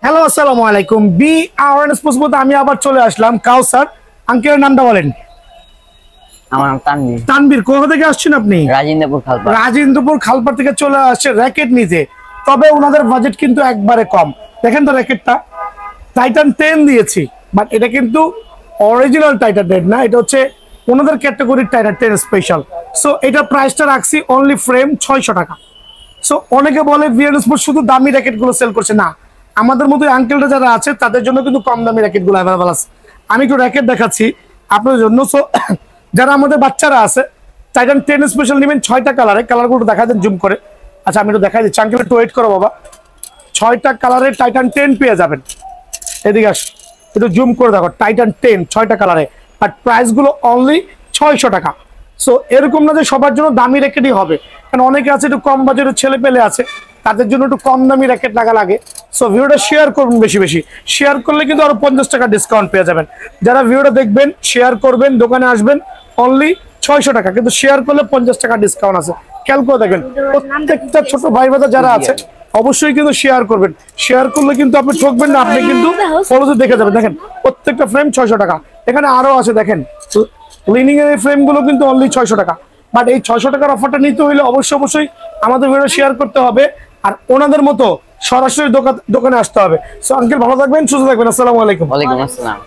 Hello, আসসালামু আলাইকুম। B awareness পোস্টে আমি আবার চলে আসলাম। কাউসার আঙ্কেলের নামটা বলেন। আমার নাম তানভীর। তানভীর, কোথা থেকে আসছেন আপনি? রাজেন্দ্রপুর খালপাড়। রাজেন্দ্রপুর খালপাড় থেকে চলে আসছে র্যাকেট নিতে। তবে ওনাদের বাজেট কিন্তু একবারে কম। দেখেন তো র্যাকেটটা, টাইটান 10 দিয়েছি, বাট এটা কিন্তু অরিজিনাল টাইটান 10 না, এটা হচ্ছে ওনাদের ক্যাটাগরির টাইটান 10 স্পেশাল। সো এটা প্রাইসটা রাখছি অনলি ফ্রেম 600 টাকা। সো অনেকে বলে ভিআরএস স্পোর্টস শুধু দামি র্যাকেটগুলো সেল করছে, না, আমাদের মতো আঙ্কেলরা যারা আছে তাদের জন্য কিন্তু কম দামি র্যাকেটগুলো অ্যাভেলেবল আছে। আমি একটু র্যাকেট দেখাচ্ছি আপনাদের জন্য। সো যারা আমাদের বাচ্চারা আছে টাইটান 10 স্পেশাল নেবেন 6টা কালারে, কালারগুলো দেখা দেন জুম করে। আচ্ছা, আমি একটু দেখাই দিচ্ছি, আঙ্কেল একটু ওয়েট করো বাবা। 6টা কালারে টাইটান 10 পেয়ে যাবেন। এদিকে আস, একটু জুম করে দেখো, টাইটান 10 6টা কালারে, বাট প্রাইসগুলো অনলি 600 টাকা। সো এরকম না যে সবার জন্য দামি র্যাকেটই হবে, কারণ অনেকে আছে একটু কম বাজেটের ছেলে পেলে আছে, তাদের জন্য একটু কম দামি র্যাকেট লাগে। সো ভিডিওটা শেয়ার করবেন, বেশি বেশি শেয়ার করলে কিন্তু আরো 50 টাকা ডিসকাউন্ট পেয়ে যাবেন। যারা ভিডিওটা দেখবেন, শেয়ার করবেন, দোকানে আসবেন, অনলি 600 টাকা, কিন্তু শেয়ার করলে 50 টাকা ডিসকাউন্ট আছে। খেয়াল করে দেখবেন, প্রত্যেকটা ছোট ভাই বাদা যারা আছে অবশ্যই কিন্তু শেয়ার করবেন। শেয়ার করলে কিন্তু আপনি ঠকবেন না, আপনি কিন্তু ফলোতে দেখে যাবেন। দেখেন প্রত্যেকটা ফ্রেম 600 টাকা। এখানে আরো আছে, দেখেন লিনিং এর ফ্রেম গুলো কিন্তু অনলি 600 টাকা। বাট এই 600 টাকার অফারটা নিতে হলে অবশ্যই আমাদের ভিডিও শেয়ার করতে হবে, আর ওনাদের মতো সরাসরি দোকানে আসতে হবে। সো আঙ্কেল ভালো থাকবেন, সুস্থ থাকবেন। আসসালামু আলাইকুম। ওয়ালাইকুম আসসালাম।